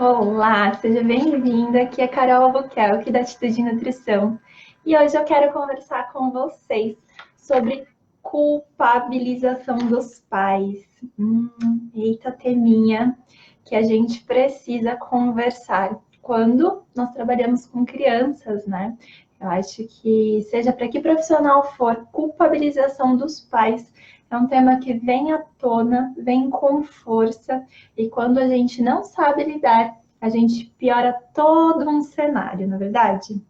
Olá, seja bem-vinda. Aqui é Carol Albuquerque, da Atitude Nutrição. E hoje eu quero conversar com vocês sobre culpabilização dos pais. Eita teminha que a gente precisa conversar quando nós trabalhamos com crianças, né? Eu acho que, seja para que profissional for, culpabilização dos pais é um tema que vem à tona, vem com força, e quando a gente não sabe lidar, a gente piora todo um cenário, na verdade?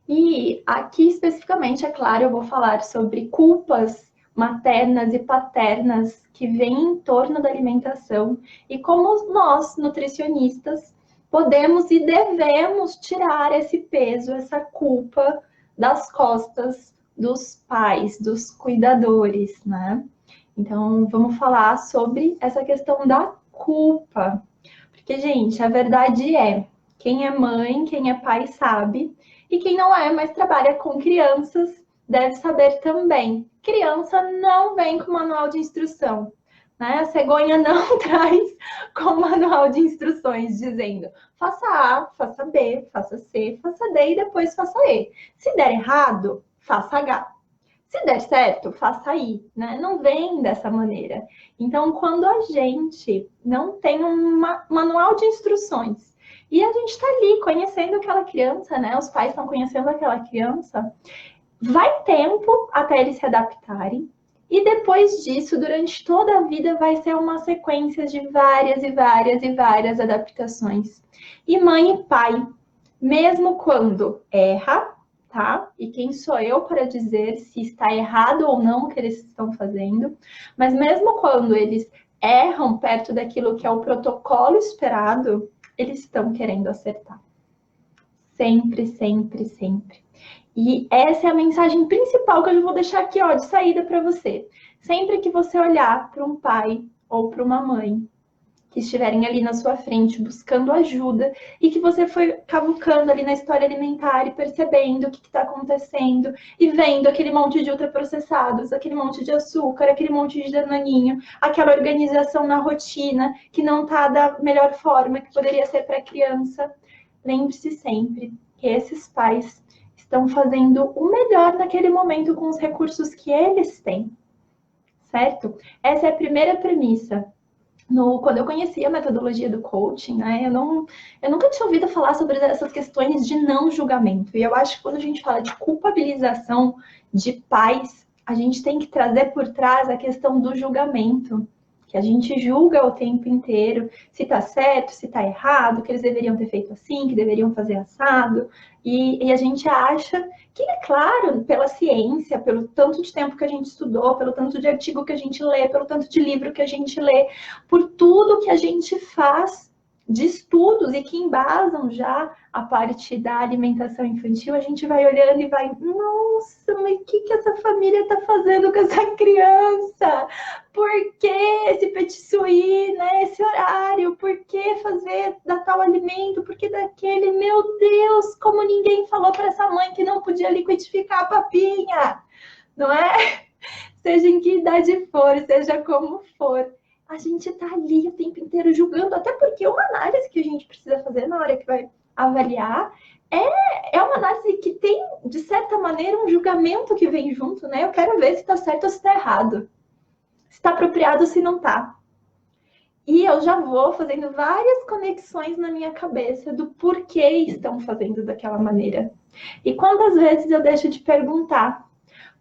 E aqui especificamente, é claro, eu vou falar sobre culpas maternas e paternas que vêm em torno da alimentação e como nós, nutricionistas, podemos e devemos tirar esse peso, essa culpa das costas dos pais, dos cuidadores, né? Então, vamos falar sobre essa questão da culpa. Porque, gente, a verdade é, quem é mãe, quem é pai sabe, e quem não é, mas trabalha com crianças, deve saber também. Criança não vem com manual de instrução, né? A cegonha não traz com manual de instruções dizendo faça A, faça B, faça C, faça D e depois faça E. Se der errado, faça H. Se der certo, faça I, né? Não vem dessa maneira. Então, quando a gente não tem um manual de instruções e a gente está ali conhecendo aquela criança, né? Os pais estão conhecendo aquela criança, vai tempo até eles se adaptarem. E depois disso, durante toda a vida, vai ser uma sequência de várias e várias e várias adaptações. E mãe e pai, mesmo quando erra, tá? E quem sou eu para dizer se está errado ou não o que eles estão fazendo? Mas mesmo quando eles erram perto daquilo que é o protocolo esperado, eles estão querendo acertar. Sempre, sempre, sempre. E essa é a mensagem principal que eu vou deixar aqui, ó, de saída para você. Sempre que você olhar para um pai ou para uma mãe que estiverem ali na sua frente buscando ajuda e que você foi cavucando ali na história alimentar e percebendo o que está acontecendo e vendo aquele monte de ultraprocessados, aquele monte de açúcar, aquele monte de danoninho, aquela organização na rotina que não está da melhor forma que poderia ser para a criança. Lembre-se sempre que esses pais estão fazendo o melhor naquele momento com os recursos que eles têm, certo? Essa é a primeira premissa. Quando eu conheci a metodologia do coaching, né, eu nunca tinha ouvido falar sobre essas questões de não julgamento. E eu acho que quando a gente fala de culpabilização de pais, a gente tem que trazer por trás a questão do julgamento, que a gente julga o tempo inteiro se está certo, se está errado, que eles deveriam ter feito assim, que deveriam fazer assado. E a gente acha que, é claro, pela ciência, pelo tanto de tempo que a gente estudou, pelo tanto de artigo que a gente lê, pelo tanto de livro que a gente lê, por tudo que a gente faz de estudos e que embasam já a parte da alimentação infantil, a gente vai olhando e vai, nossa, mas o que essa família está fazendo com essa criança? Por que esse petit suí, né? Esse horário? Por que fazer da tal alimento? Por que daquele? Meu Deus, como ninguém falou para essa mãe que não podia liquidificar a papinha, não é? Seja em que idade for, seja como for, a gente está ali o tempo inteiro julgando, até porque uma análise que a gente precisa fazer na hora que vai avaliar é uma análise que tem, de certa maneira, um julgamento que vem junto, né? Eu quero ver se está certo ou se está errado, se está apropriado ou se não está. E eu já vou fazendo várias conexões na minha cabeça do porquê estão fazendo daquela maneira. E quantas vezes eu deixo de perguntar: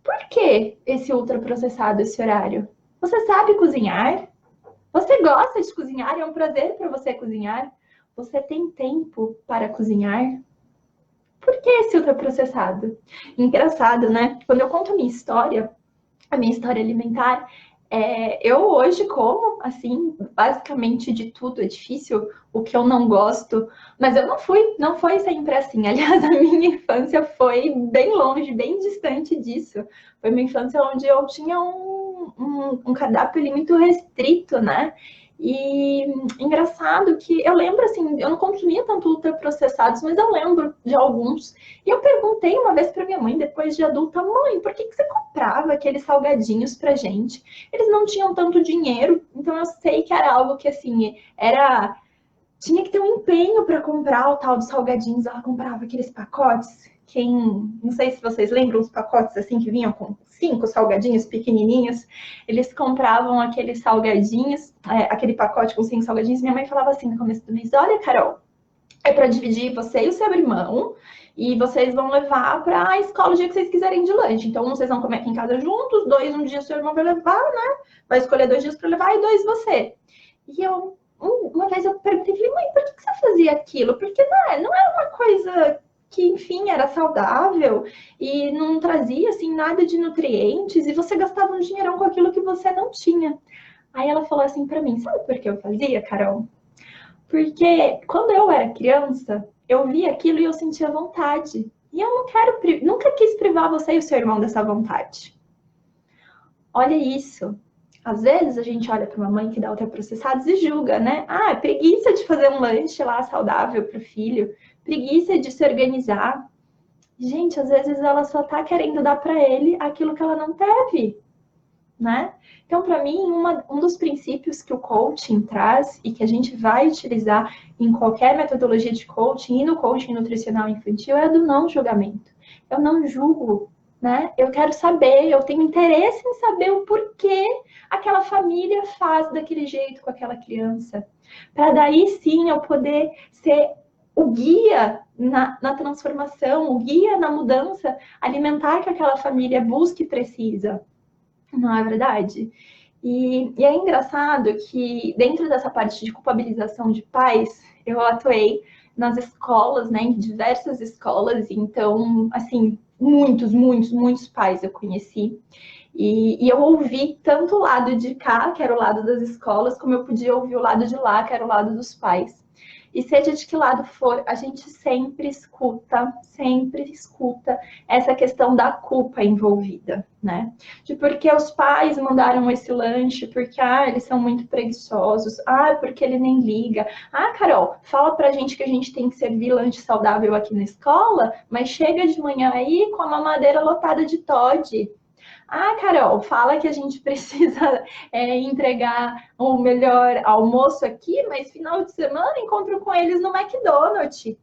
por que esse ultraprocessado, esse horário? Você sabe cozinhar? Você gosta de cozinhar? É um prazer para você cozinhar? Você tem tempo para cozinhar? Por que esse ultraprocessado? Engraçado, né? Quando eu conto a minha história alimentar, eu hoje como, assim, basicamente de tudo. É difícil o que eu não gosto, mas eu não foi sempre assim. Aliás, a minha infância foi bem longe, bem distante disso. Foi uma infância onde eu tinha um cardápio ali muito restrito, né? E engraçado que eu lembro, assim, eu não consumia tanto ultraprocessados, mas eu lembro de alguns. E eu perguntei uma vez para minha mãe, depois de adulta: mãe, por que você comprava aqueles salgadinhos pra gente? Eles não tinham tanto dinheiro, então eu sei que era algo que, assim, era tinha que ter um empenho para comprar o tal dos salgadinhos. Ela comprava aqueles pacotes. Não sei se vocês lembram os pacotes assim que vinham com 5 salgadinhos pequenininhos. Eles compravam aqueles salgadinhos, aquele pacote com 5 salgadinhos. Minha mãe falava assim no começo do mês: olha, Carol, é para dividir você e o seu irmão, e vocês vão levar para a escola o dia que vocês quiserem de lanche. Então, vocês vão comer aqui em casa juntos, 2 um dia seu irmão vai levar, né? Vai escolher 2 dias para levar e 2 você. E uma vez eu perguntei, falei, mãe, por que você fazia aquilo? Porque não é uma coisa que, enfim, era saudável e não trazia, assim, nada de nutrientes, e você gastava um dinheirão com aquilo que você não tinha. Aí ela falou assim para mim, sabe por que eu fazia, Carol? Porque quando eu era criança, eu via aquilo e eu sentia vontade. E eu nunca quis privar você e o seu irmão dessa vontade. Olha isso. Às vezes a gente olha para uma mãe que dá ultraprocessados e julga, né? Ah, preguiça de fazer um lanche lá saudável para o filho, preguiça de se organizar. Gente, às vezes ela só está querendo dar para ele aquilo que ela não teve, né? Então, para mim, um dos princípios que o coaching traz e que a gente vai utilizar em qualquer metodologia de coaching e no coaching nutricional infantil é do não julgamento. Eu não julgo, né? Eu quero saber, eu tenho interesse em saber o porquê aquela família faz daquele jeito com aquela criança. Para daí sim eu poder ser o guia na transformação, o guia na mudança alimentar que aquela família busca e precisa. Não é verdade? E é engraçado que dentro dessa parte de culpabilização de pais, eu atuei nas escolas, né, em diversas escolas, então, assim, muitos pais eu conheci. E eu ouvi tanto o lado de cá, que era o lado das escolas, como eu podia ouvir o lado de lá, que era o lado dos pais. E seja de que lado for, a gente sempre escuta essa questão da culpa envolvida, né? De porque os pais mandaram esse lanche, porque eles são muito preguiçosos, porque ele nem liga. Carol, fala pra gente que a gente tem que servir lanche saudável aqui na escola, mas chega de manhã aí com a mamadeira lotada de Toddy. Carol, fala que a gente precisa entregar o melhor almoço aqui, mas final de semana encontro com eles no McDonald's,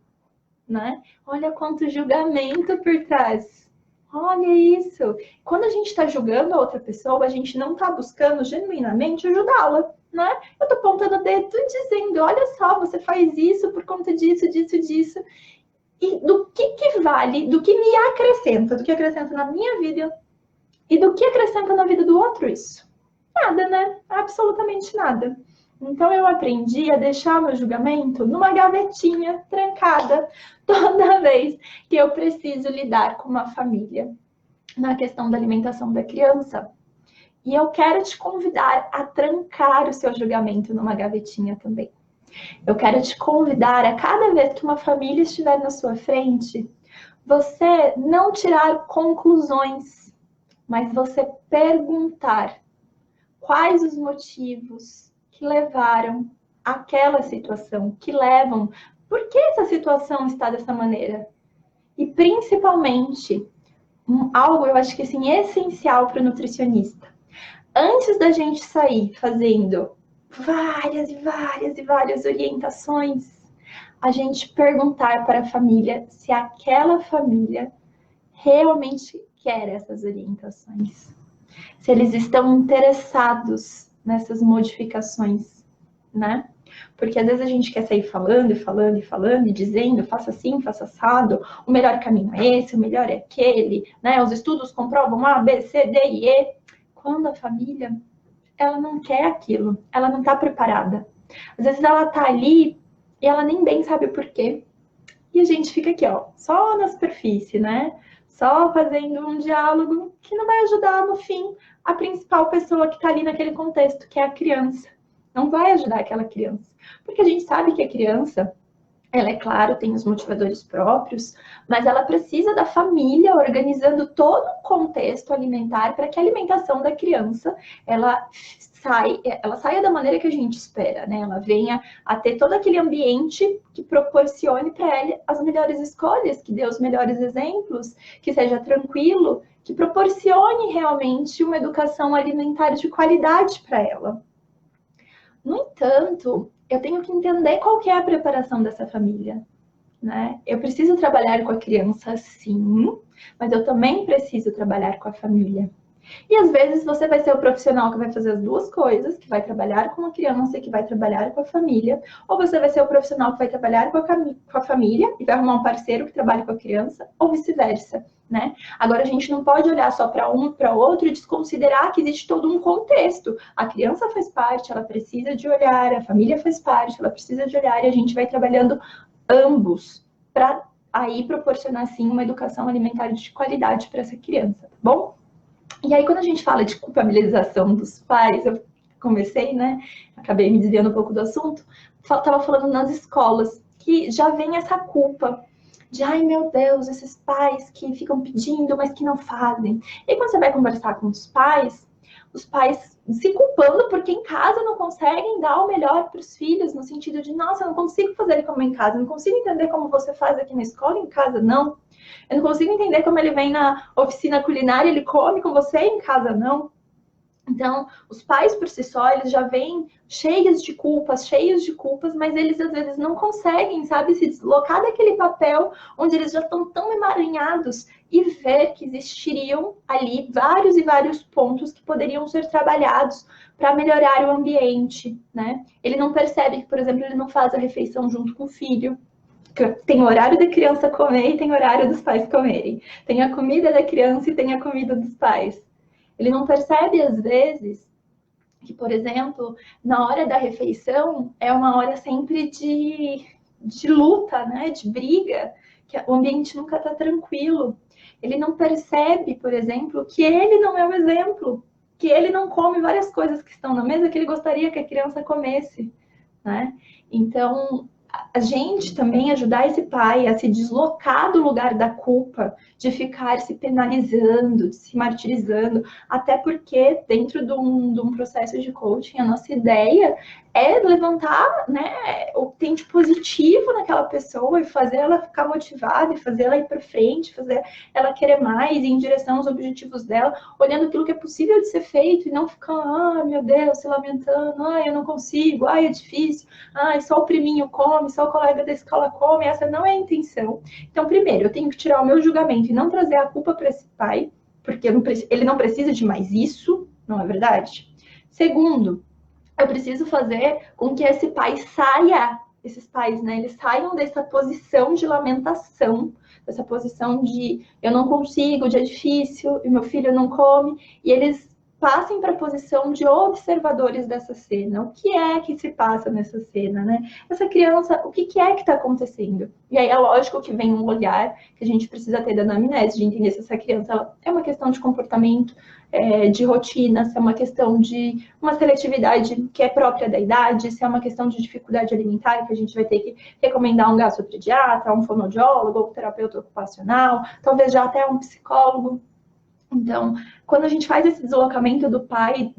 né? Olha quanto julgamento por trás. Olha isso. Quando a gente está julgando a outra pessoa, a gente não está buscando genuinamente ajudá-la, né? Eu estou apontando o dedo e dizendo, olha só, você faz isso por conta disso. E do que vale, do que me acrescenta, do que acrescenta na minha vida e do que acrescenta na vida do outro isso? Nada, né? Absolutamente nada. Então eu aprendi a deixar meu julgamento numa gavetinha trancada toda vez que eu preciso lidar com uma família na questão da alimentação da criança. E eu quero te convidar a trancar o seu julgamento numa gavetinha também. Eu quero te convidar a cada vez que uma família estiver na sua frente, você não tirar conclusões, mas você perguntar quais os motivos que levaram àquela situação, que levam, por que essa situação está dessa maneira? E principalmente, algo eu acho que assim, essencial para o nutricionista. Antes da gente sair fazendo várias orientações, a gente perguntar para a família se aquela família realmente quer essas orientações. Se eles estão interessados nessas modificações, né? Porque às vezes a gente quer sair falando e dizendo, faça assim, faça assado, o melhor caminho é esse, o melhor é aquele, né? Os estudos comprovam A, B, C, D e E. Quando a família, ela não quer aquilo, ela não está preparada. Às vezes ela está ali e ela nem bem sabe o porquê. E a gente fica aqui, ó, só na superfície, né? Só fazendo um diálogo que não vai ajudar, no fim, a principal pessoa que está ali naquele contexto, que é a criança. Não vai ajudar aquela criança. Porque a gente sabe que a criança, ela, é claro, tem os motivadores próprios, mas ela precisa da família organizando todo o contexto alimentar para que a alimentação da criança, ela saia da maneira que a gente espera, né? Ela venha a ter todo aquele ambiente que proporcione para ela as melhores escolhas, que dê os melhores exemplos, que seja tranquilo, que proporcione realmente uma educação alimentar de qualidade para ela. No entanto, eu tenho que entender qual que é a preparação dessa família, né? Eu preciso trabalhar com a criança, sim, mas eu também preciso trabalhar com a família. E às vezes você vai ser o profissional que vai fazer as duas coisas, que vai trabalhar com a criança e que vai trabalhar com a família, ou você vai ser o profissional que vai trabalhar com a família e vai arrumar um parceiro que trabalhe com a criança, ou vice-versa, né? Agora a gente não pode olhar só para um e para outro e desconsiderar que existe todo um contexto. A criança faz parte, ela precisa de olhar, a família faz parte, ela precisa de olhar, e a gente vai trabalhando ambos para aí proporcionar sim uma educação alimentar de qualidade para essa criança, tá bom? E aí, quando a gente fala de culpabilização dos pais, eu comecei, né? Acabei me desviando um pouco do assunto. Estava falando nas escolas, que já vem essa culpa de, ai meu Deus, esses pais que ficam pedindo, mas que não fazem. E quando você vai conversar com os pais se culpando porque em casa não conseguem dar o melhor para os filhos, no sentido de, nossa, eu não consigo fazer ele como em casa, eu não consigo entender como você faz aqui na escola, em casa não. Eu não consigo entender como ele vem na oficina culinária, ele come com você, em casa não. Então, os pais por si só, eles já vêm cheios de culpas, mas eles às vezes não conseguem, sabe, se deslocar daquele papel onde eles já estão tão emaranhados e ver que existiriam ali vários e vários pontos que poderiam ser trabalhados para melhorar o ambiente, né? Ele não percebe que, por exemplo, ele não faz a refeição junto com o filho. Tem o horário da criança comer e tem o horário dos pais comerem. Tem a comida da criança e tem a comida dos pais. Ele não percebe, às vezes, que, por exemplo, na hora da refeição é uma hora sempre de luta, né? De briga, que o ambiente nunca está tranquilo. Ele não percebe, por exemplo, que ele não é o exemplo, que ele não come várias coisas que estão na mesa que ele gostaria que a criança comesse, né? Então, a gente também ajudar esse pai a se deslocar do lugar da culpa, de ficar se penalizando, de se martirizando, até porque dentro de um processo de coaching, a nossa ideia é levantar, né, o tente positivo naquela pessoa e fazer ela ficar motivada, e fazer ela ir para frente, fazer ela querer mais, ir em direção aos objetivos dela, olhando aquilo que é possível de ser feito e não ficar, ah, meu Deus, se lamentando, ah, eu não consigo, ah, é difícil, ah, só o priminho come, só o colega da escola come, essa não é a intenção. Então, primeiro, eu tenho que tirar o meu julgamento e não trazer a culpa para esse pai, porque ele não precisa de mais isso, não é verdade? Segundo, eu preciso fazer com que esse pai saia, esses pais, né, eles saiam dessa posição de lamentação, dessa posição de eu não consigo, de é difícil, e meu filho não come, e eles passem para a posição de observadores dessa cena. O que é que se passa nessa cena, né? Essa criança, o que é que está acontecendo? E aí é lógico que vem um olhar que a gente precisa ter da anamnese, de entender se essa criança ela é uma questão de comportamento, de rotina, se é uma questão de uma seletividade que é própria da idade, se é uma questão de dificuldade alimentar, que a gente vai ter que recomendar um gastropediatra, um fonoaudiólogo, um terapeuta ocupacional, talvez já até um psicólogo. Então, quando a gente faz esse deslocamento do pai,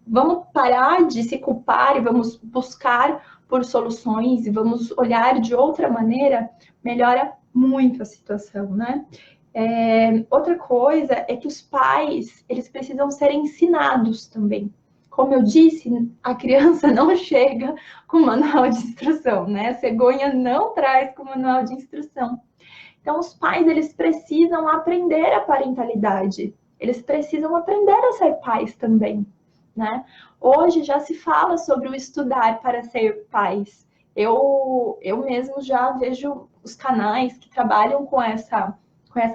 vamos parar de se culpar e vamos buscar por soluções e vamos olhar de outra maneira, melhora muito a situação, né? Outra coisa é que os pais, eles precisam ser ensinados também. Como eu disse, a criança não chega com manual de instrução, né? A cegonha não traz com manual de instrução. Então, os pais, eles precisam aprender a parentalidade. Eles precisam aprender a ser pais também, né? Hoje já se fala sobre o estudar para ser pais. Eu mesmo já vejo os canais que trabalham com essa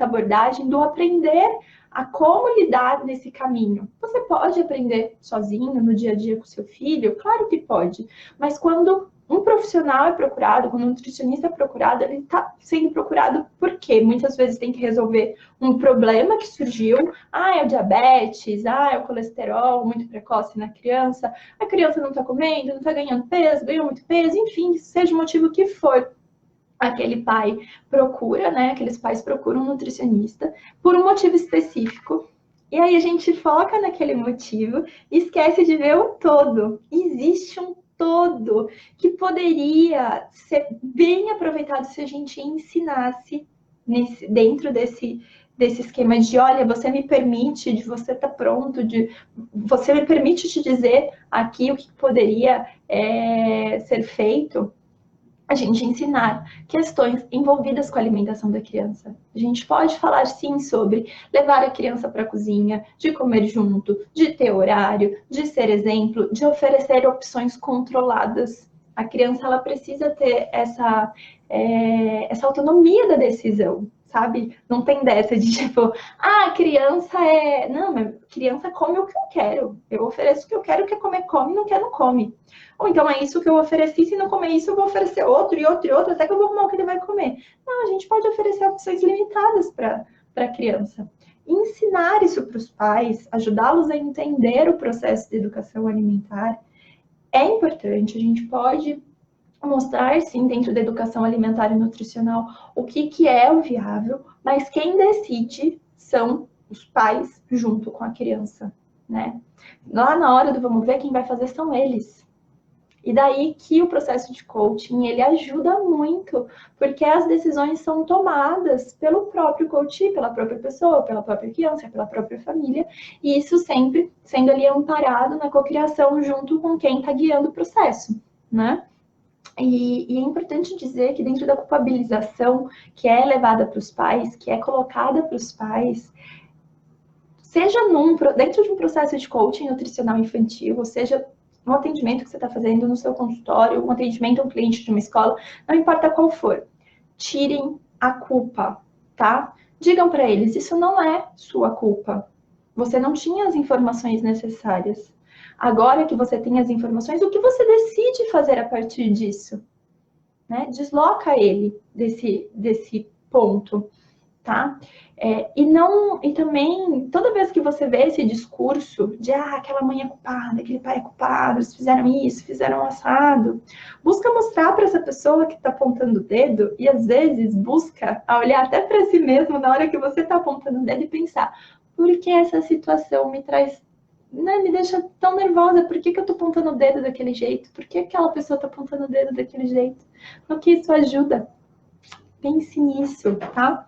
abordagem do aprender a como lidar nesse caminho. Você pode aprender sozinho, no dia a dia com seu filho? Claro que pode. Mas quando um profissional é procurado, quando um nutricionista é procurado, ele está sendo procurado porque muitas vezes tem que resolver um problema que surgiu. Ah, é o diabetes, ah, é o colesterol muito precoce na criança, a criança não está comendo, não está ganhando peso, ganhou muito peso, enfim, seja o motivo que for. Aquele pai procura, né? Aqueles pais procuram um nutricionista por um motivo específico. E aí a gente foca naquele motivo e esquece de ver o todo. Existe um todo que poderia ser bem aproveitado se a gente ensinasse dentro desse esquema de, olha, você me permite, de você estar pronto, de você me permite te dizer aqui o que poderia ser feito, a gente ensinar questões envolvidas com a alimentação da criança. A gente pode falar, sim, sobre levar a criança para a cozinha, de comer junto, de ter horário, de ser exemplo, de oferecer opções controladas. A criança, ela precisa ter essa autonomia da decisão, sabe? Não tem dessa de tipo, a criança é... Não, mas criança come o que eu quero. Eu ofereço o que eu quero, quer comer, come, não quer, não come. Ou então é isso que eu ofereci, se não comer isso, eu vou oferecer outro, e outro, e outro, até que eu vou arrumar o que ele vai comer. Não, a gente pode oferecer opções limitadas para a criança. Ensinar isso para os pais, ajudá-los a entender o processo de educação alimentar é importante. A gente pode mostrar, sim, dentro da educação alimentar e nutricional, o que é o viável, mas quem decide são os pais junto com a criança, né? Lá na hora do vamos ver, quem vai fazer são eles. E daí que o processo de coaching, ele ajuda muito, porque as decisões são tomadas pelo próprio coach, pela própria pessoa, pela própria criança, pela própria família, e isso sempre sendo ali amparado na cocriação junto com quem está guiando o processo, né? E é importante dizer que dentro da culpabilização que é levada para os pais, que é colocada para os pais, seja dentro de um processo de coaching nutricional infantil, ou seja, um atendimento que você está fazendo no seu consultório, um atendimento a um cliente de uma escola, não importa qual for, tirem a culpa, tá? Digam para eles, isso não é sua culpa. Você não tinha as informações necessárias. Agora que você tem as informações, o que você decide fazer a partir disso? Né? Desloca ele desse ponto, tá? E também, toda vez que você vê esse discurso de aquela mãe é culpada, aquele pai é culpado, eles fizeram isso, fizeram assado, busca mostrar para essa pessoa que está apontando o dedo, e às vezes busca a olhar até para si mesmo na hora que você está apontando o dedo e pensar, por que essa situação me traz, né, me deixa tão nervosa? Por que eu tô apontando o dedo daquele jeito? Por que aquela pessoa tá apontando o dedo daquele jeito? No que isso ajuda? Pense nisso, tá?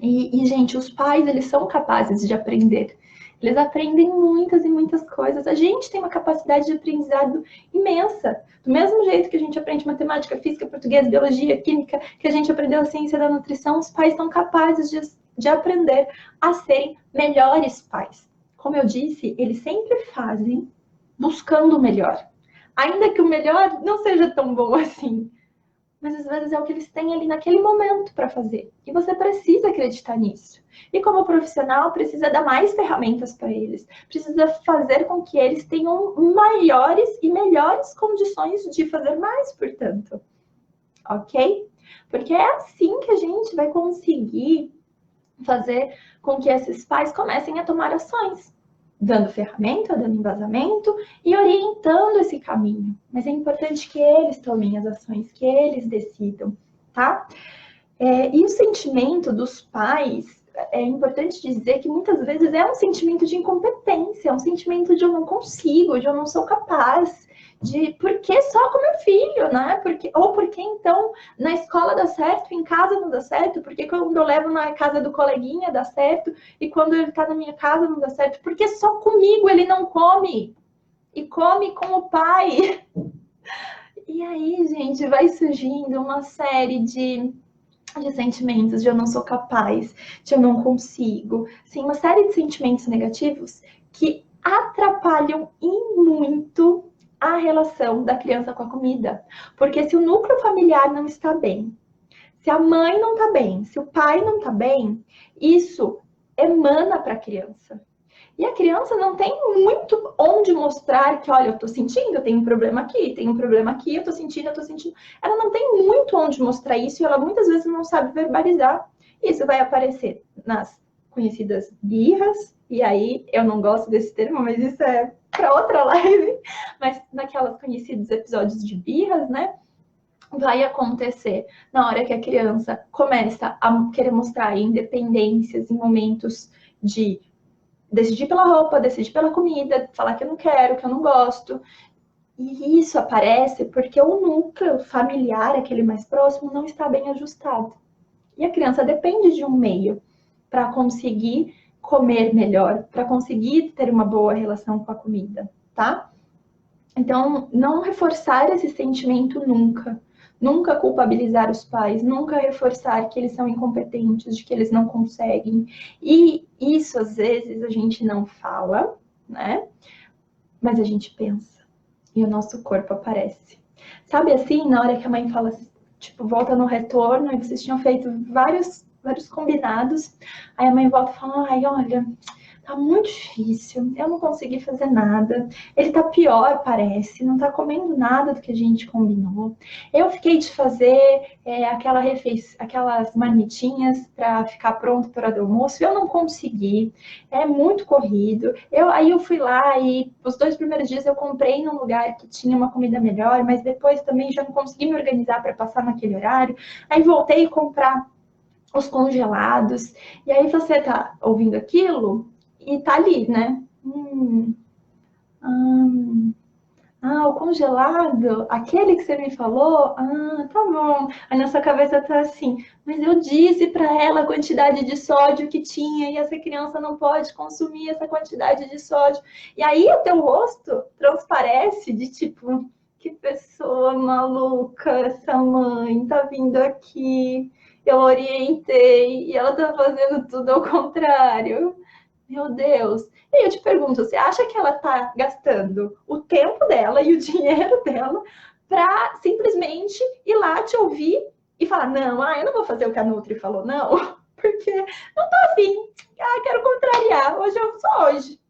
Gente, os pais, eles são capazes de aprender. Eles aprendem muitas e muitas coisas. A gente tem uma capacidade de aprendizado imensa. Do mesmo jeito que a gente aprende matemática, física, português, biologia, química, que a gente aprendeu a ciência da nutrição, os pais são capazes de aprender a serem melhores pais. Como eu disse, eles sempre fazem buscando o melhor. Ainda que o melhor não seja tão bom assim. Mas às vezes é o que eles têm ali naquele momento para fazer. E você precisa acreditar nisso. E como profissional, precisa dar mais ferramentas para eles. Precisa fazer com que eles tenham maiores e melhores condições de fazer mais, portanto. Ok? Porque é assim que a gente vai conseguir fazer com que esses pais comecem a tomar ações, dando ferramenta, dando embasamento e orientando esse caminho. Mas é importante que eles tomem as ações, que eles decidam, tá? E o sentimento dos pais, é importante dizer que muitas vezes é um sentimento de incompetência, é um sentimento de eu não consigo, de eu não sou capaz, de por que só com meu filho, né? Ou porque então na escola dá certo, em casa não dá certo, porque quando eu levo na casa do coleguinha dá certo, e quando ele tá na minha casa não dá certo, porque só comigo ele não come, e come com o pai. E aí, gente, vai surgindo uma série de sentimentos de eu não sou capaz, de eu não consigo, sim, uma série de sentimentos negativos que atrapalham e muito a relação da criança com a comida. Porque se o núcleo familiar não está bem, se a mãe não está bem, se o pai não está bem, isso emana para a criança. E a criança não tem muito onde mostrar que, olha, eu tô sentindo, eu tenho um problema aqui, tem um problema aqui, eu tô sentindo, eu tô sentindo. Ela não tem muito onde mostrar isso e ela muitas vezes não sabe verbalizar. Isso vai aparecer nas conhecidas birras, e aí eu não gosto desse termo, mas isso é para outra live, mas naquelas conhecidos episódios de birras, né? Vai acontecer na hora que a criança começa a querer mostrar independências em momentos de decidir pela roupa, decidir pela comida, falar que eu não quero, que eu não gosto. E isso aparece porque o núcleo familiar, aquele mais próximo, não está bem ajustado. E a criança depende de um meio. para conseguir comer melhor, para conseguir ter uma boa relação com a comida, tá? Então, não reforçar esse sentimento nunca. Nunca culpabilizar os pais, nunca reforçar que eles são incompetentes, de que eles não conseguem. E isso, às vezes, a gente não fala, né? Mas a gente pensa. E o nosso corpo aparece. Sabe assim, na hora que a mãe fala, tipo, volta no retorno, e vocês tinham feito vários combinados, aí a mãe volta e fala, ai, olha, tá muito difícil, eu não consegui fazer nada, ele tá pior, parece, não tá comendo nada do que a gente combinou. Eu fiquei de fazer aquelas marmitinhas para ficar pronto para o almoço, eu não consegui, é muito corrido. Aí eu fui lá e os 2 primeiros dias eu comprei num lugar que tinha uma comida melhor, mas depois também já não consegui me organizar para passar naquele horário. Aí voltei a comprar os congelados, e aí você tá ouvindo aquilo e tá ali, né? O congelado, aquele que você me falou, tá bom. Aí na sua cabeça tá assim, mas eu disse para ela a quantidade de sódio que tinha e essa criança não pode consumir essa quantidade de sódio. E aí o teu rosto transparece de tipo, que pessoa maluca essa mãe, tá vindo aqui, eu orientei e ela tá fazendo tudo ao contrário. Meu Deus. E aí eu te pergunto, você acha que ela está gastando o tempo dela e o dinheiro dela para simplesmente ir lá te ouvir e falar, não, eu não vou fazer o que a Nutri falou, não, porque não tô afim. Quero contrariar.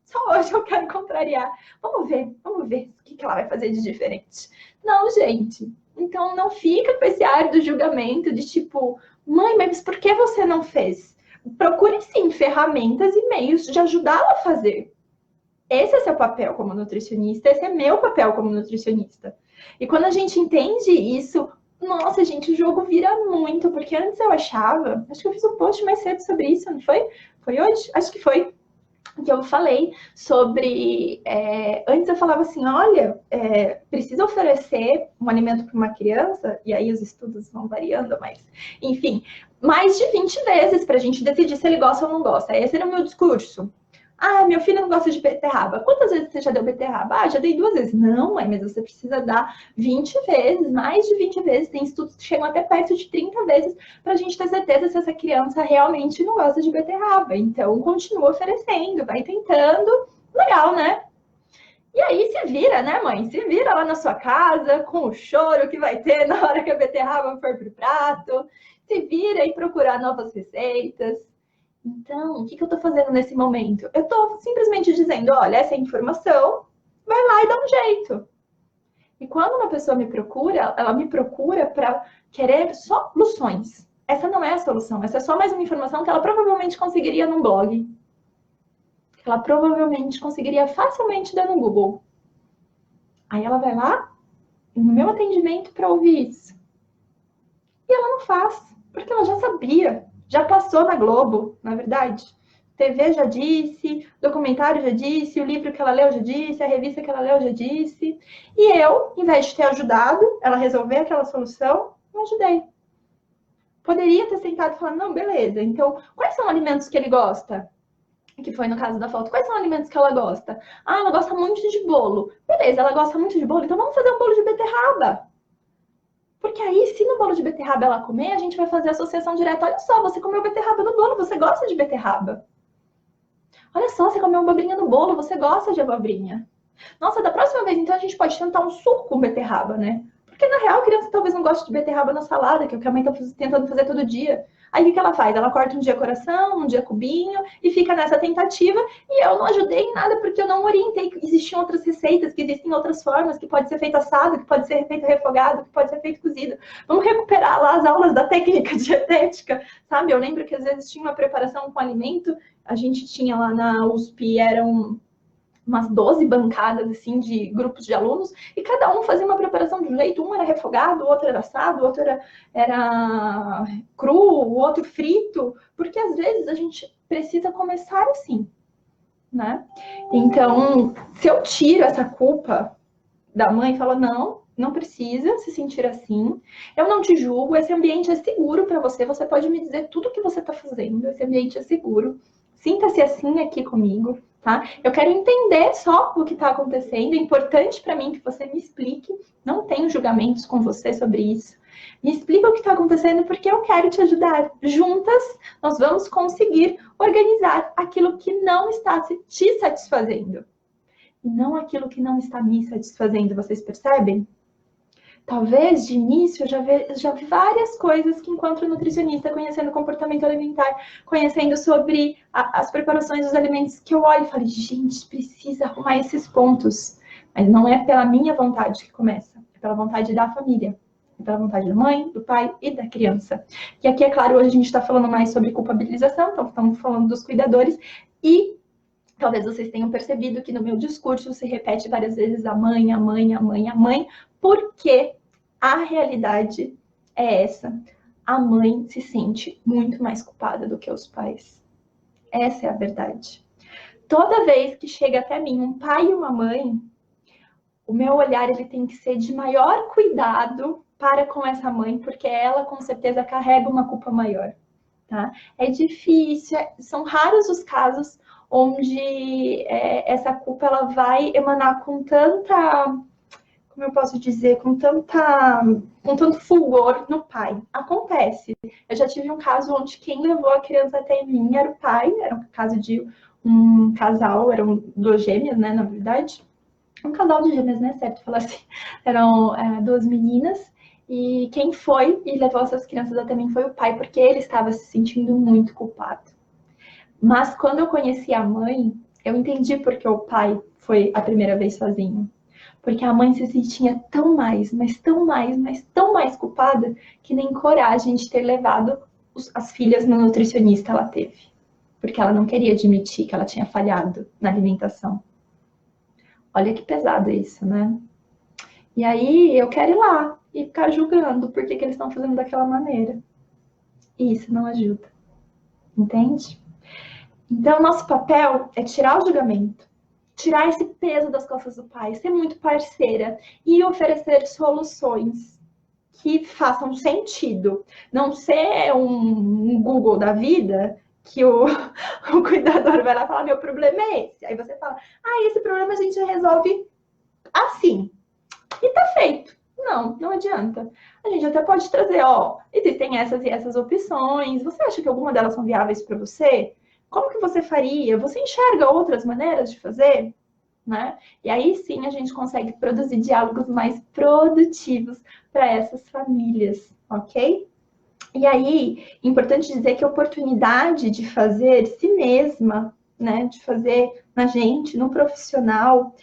Só hoje eu quero contrariar. Vamos ver o que ela vai fazer de diferente. Não, gente. Então não fica com esse ar do julgamento de tipo, mãe, mas por que você não fez? Procure sim ferramentas e meios de ajudá-la a fazer. Esse é seu papel como nutricionista, esse é meu papel como nutricionista. E quando a gente entende isso, nossa, gente, o jogo vira muito, porque antes eu achava, acho que eu fiz um post mais cedo sobre isso, não foi? Foi hoje? Acho que foi. Que eu falei sobre. Antes eu falava assim: olha, precisa oferecer um alimento para uma criança, e aí os estudos vão variando, mas enfim, mais de 20 vezes para a gente decidir se ele gosta ou não gosta. Esse era o meu discurso. Meu filho não gosta de beterraba. Quantas vezes você já deu beterraba? Já dei 2 vezes. Não, mãe, mas você precisa dar 20 vezes, mais de 20 vezes. Tem estudos que chegam até perto de 30 vezes para a gente ter certeza se essa criança realmente não gosta de beterraba. Então, continua oferecendo, vai tentando. Legal, né? E aí se vira, né, mãe? Se vira lá na sua casa com o choro que vai ter na hora que a beterraba for pro prato. Se vira e procurar novas receitas. Então, o que eu estou fazendo nesse momento? Eu estou simplesmente dizendo, olha, essa é a informação, vai lá e dá um jeito. E quando uma pessoa me procura, ela me procura para querer soluções. Essa não é a solução, essa é só mais uma informação que ela provavelmente conseguiria num blog. Ela provavelmente conseguiria facilmente dando no Google. Aí ela vai lá, no meu atendimento, para ouvir isso. E ela não faz, porque ela já sabia. Já passou na Globo, na verdade. TV já disse, documentário já disse, o livro que ela leu já disse, a revista que ela leu já disse. E eu, em vez de ter ajudado ela a resolver aquela solução, não ajudei. Poderia ter sentado e falado, não, beleza, então, quais são alimentos que ele gosta? Que foi no caso da foto. Quais são alimentos que ela gosta? Ela gosta muito de bolo. Beleza, ela gosta muito de bolo, então vamos fazer um bolo de beterraba. Porque aí, se no bolo de beterraba ela comer, a gente vai fazer a associação direta. Olha só, você comeu beterraba no bolo, você gosta de beterraba. Olha só, você comeu abobrinha no bolo, você gosta de abobrinha. Nossa, da próxima vez, então, a gente pode tentar um suco com beterraba, né? Porque, na real, a criança talvez não goste de beterraba na salada, que é o que a mãe tá tentando fazer todo dia. Aí, o que ela faz? Ela corta um dia coração, um dia cubinho, e fica nessa tentativa. E eu não ajudei em nada, porque eu não orientei que existiam outras receitas, que existem outras formas, que pode ser feito assado, que pode ser feito refogado, que pode ser feito cozido. Vamos recuperar lá as aulas da técnica dietética, sabe? Eu lembro que, às vezes, tinha uma preparação com alimento, a gente tinha lá na USP, eram umas 12 bancadas, assim, de grupos de alunos, e cada um fazia uma preparação de um jeito. Um era refogado, o outro era assado, o outro era cru, o outro frito, porque às vezes a gente precisa começar assim, né? Então, se eu tiro essa culpa da mãe e falo, não, não precisa se sentir assim. Eu não te julgo, esse ambiente é seguro para você. Você pode me dizer tudo o que você está fazendo, esse ambiente é seguro. Sinta-se assim aqui comigo, tá? Eu quero entender só o que está acontecendo. É importante para mim que você me explique. Não tenho julgamentos com você sobre isso. Me explica o que está acontecendo porque eu quero te ajudar. Juntas, nós vamos conseguir organizar aquilo que não está te satisfazendo. Não aquilo que não está me satisfazendo, vocês percebem? Talvez, de início, eu já vi várias coisas que encontro nutricionista, conhecendo comportamento alimentar, conhecendo sobre as preparações dos alimentos, que eu olho e falo, gente, precisa arrumar esses pontos. Mas não é pela minha vontade que começa, é pela vontade da família, é pela vontade da mãe, do pai e da criança. E aqui, é claro, hoje a gente está falando mais sobre culpabilização, então estamos falando dos cuidadores, e talvez vocês tenham percebido que no meu discurso se repete várias vezes a mãe, a mãe, a mãe, a mãe, porque a realidade é essa. A mãe se sente muito mais culpada do que os pais. Essa é a verdade. Toda vez que chega até mim um pai e uma mãe, o meu olhar ele tem que ser de maior cuidado para com essa mãe, porque ela com certeza carrega uma culpa maior. Tá? É difícil, são raros os casos onde essa culpa ela vai emanar com tanta, como eu posso dizer, com tanto fulgor no pai. Acontece. Eu já tive um caso onde quem levou a criança até mim era o pai, era um caso de um casal, eram duas gêmeas, né, na verdade. Um casal de gêmeas, né, certo falar assim. Eram duas meninas. E quem foi e levou essas crianças até mim foi o pai, porque ele estava se sentindo muito culpado. Mas quando eu conheci a mãe, eu entendi porque o pai foi a primeira vez sozinho. Porque a mãe se sentia tão mais, mas tão mais, mas tão mais culpada, que nem coragem de ter levado as filhas no nutricionista ela teve. Porque ela não queria admitir que ela tinha falhado na alimentação. Olha que pesado isso, né? E aí eu quero ir lá e ficar julgando por que eles estão fazendo daquela maneira. E isso não ajuda. Entende? Então, nosso papel é tirar o julgamento, tirar esse peso das costas do pai, ser muito parceira e oferecer soluções que façam sentido. Não ser um Google da vida que o cuidador vai lá e fala, meu problema é esse. Aí você fala, esse problema a gente resolve assim. E tá feito. Não, não adianta. A gente até pode trazer, existem essas e essas opções. Você acha que alguma delas são viáveis para você? Como que você faria? Você enxerga outras maneiras de fazer? Né? E aí sim a gente consegue produzir diálogos mais produtivos para essas famílias, ok? E aí, importante dizer que a oportunidade de fazer si mesma, né, de fazer na gente, no profissional,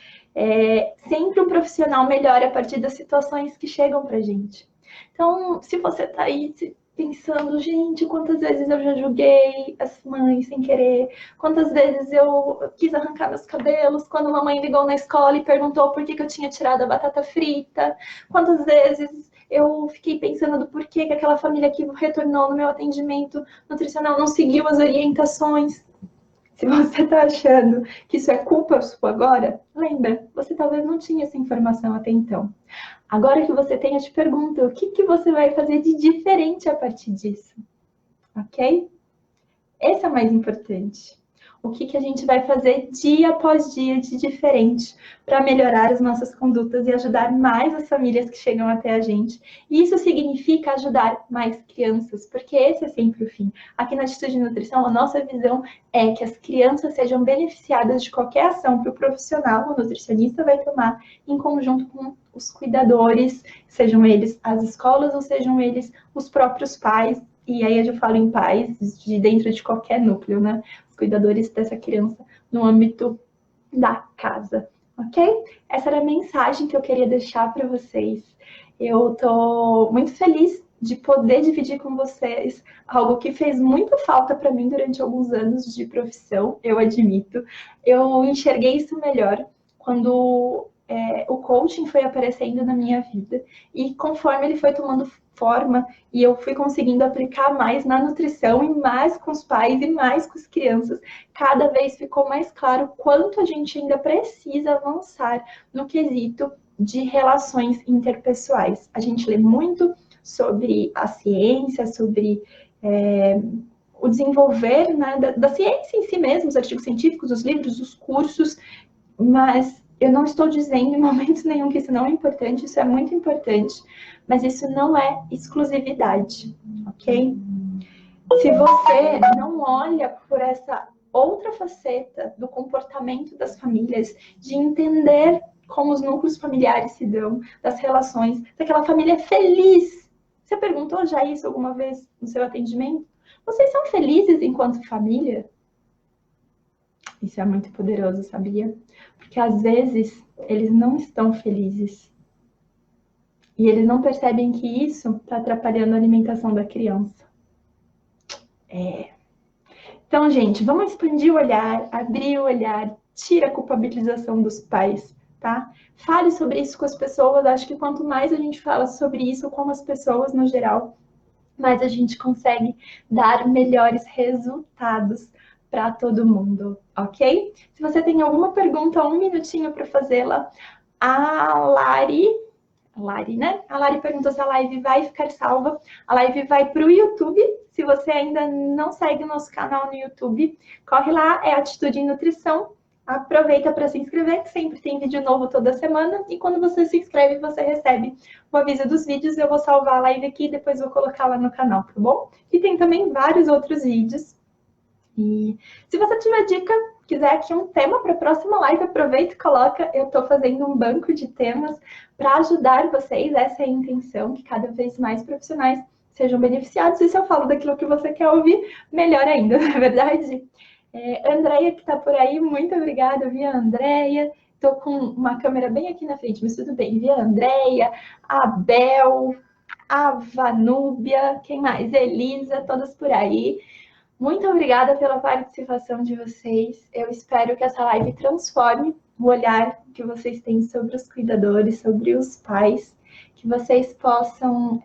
sempre um profissional melhora a partir das situações que chegam para a gente. Então, se você está aí pensando, gente, quantas vezes eu já julguei as mães sem querer, quantas vezes eu quis arrancar meus cabelos quando uma mãe ligou na escola e perguntou por que eu tinha tirado a batata frita, quantas vezes eu fiquei pensando do porquê que aquela família que retornou no meu atendimento nutricional não seguiu as orientações. Se você está achando que isso é culpa sua agora, lembra, você talvez não tinha essa informação até então. Agora que você tem, eu te pergunto, o que você vai fazer de diferente a partir disso? Ok? Esse é o mais importante. O que a gente vai fazer dia após dia de diferente para melhorar as nossas condutas e ajudar mais as famílias que chegam até a gente. E isso significa ajudar mais crianças, porque esse é sempre o fim. Aqui na Atitude de Nutrição, a nossa visão é que as crianças sejam beneficiadas de qualquer ação que o profissional, o nutricionista, vai tomar em conjunto com os cuidadores, sejam eles as escolas ou sejam eles os próprios pais. E aí eu já falo em pais de dentro de qualquer núcleo, né? Os cuidadores dessa criança no âmbito da casa, ok? Essa era a mensagem que eu queria deixar para vocês. Eu tô muito feliz de poder dividir com vocês algo que fez muita falta para mim durante alguns anos de profissão, eu admito. Eu enxerguei isso melhor quando o coaching foi aparecendo na minha vida e conforme ele foi tomando forma e eu fui conseguindo aplicar mais na nutrição e mais com os pais e mais com as crianças, cada vez ficou mais claro quanto a gente ainda precisa avançar no quesito de relações interpessoais. A gente lê muito sobre a ciência, sobre o desenvolver, né, da ciência em si mesmo, os artigos científicos, os livros, os cursos, mas eu não estou dizendo em momento nenhum que isso não é importante, isso é muito importante, mas isso não é exclusividade, ok? Se você não olha por essa outra faceta do comportamento das famílias, de entender como os núcleos familiares se dão, das relações, daquela família feliz. Você perguntou já isso alguma vez no seu atendimento? Vocês são felizes enquanto família? Isso é muito poderoso, sabia? Porque às vezes eles não estão felizes. E eles não percebem que isso está atrapalhando a alimentação da criança. Então, gente, vamos expandir o olhar, abrir o olhar, tira a culpabilização dos pais, tá? Fale sobre isso com as pessoas. Acho que quanto mais a gente fala sobre isso com as pessoas no geral, mais a gente consegue dar melhores resultados para todo mundo, ok? Se você tem alguma pergunta, 1 minutinho para fazê-la. A Lari, né? A Lari perguntou se a live vai ficar salva. A live vai para o YouTube. Se você ainda não segue o nosso canal no YouTube, corre lá, é Atitude em Nutrição. Aproveita para se inscrever, que sempre tem vídeo novo toda semana. E quando você se inscreve, você recebe o aviso dos vídeos. Eu vou salvar a live aqui e depois vou colocar lá no canal, tá bom? E tem também vários outros vídeos. E se você tiver dica, quiser aqui um tema para a próxima live, aproveita e coloca. Eu estou fazendo um banco de temas para ajudar vocês. Essa é a intenção, que cada vez mais profissionais sejam beneficiados. E se eu falo daquilo que você quer ouvir, melhor ainda, não é verdade? Andréia, que está por aí, muito obrigada, viu, Andréia? Estou com uma câmera bem aqui na frente, mas tudo bem, viu, Andréia? A Bel, a Vanúbia, quem mais? Elisa, todas por aí. Muito obrigada pela participação de vocês. Eu espero que essa live transforme o olhar que vocês têm sobre os cuidadores, sobre os pais, que vocês possam,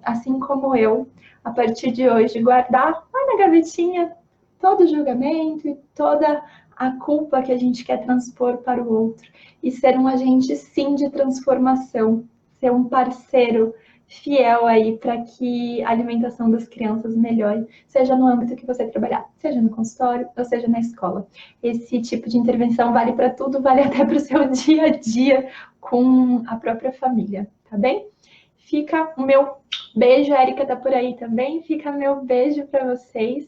assim como eu, a partir de hoje, guardar lá na gavetinha todo o julgamento e toda a culpa que a gente quer transpor para o outro e ser um agente, sim, de transformação, ser um parceiro fiel aí para que a alimentação das crianças melhore, seja no âmbito que você trabalhar, seja no consultório ou seja na escola. Esse tipo de intervenção vale para tudo, vale até para o seu dia a dia com a própria família, tá bem? Fica o meu beijo, a Erika tá por aí também, fica meu beijo para vocês.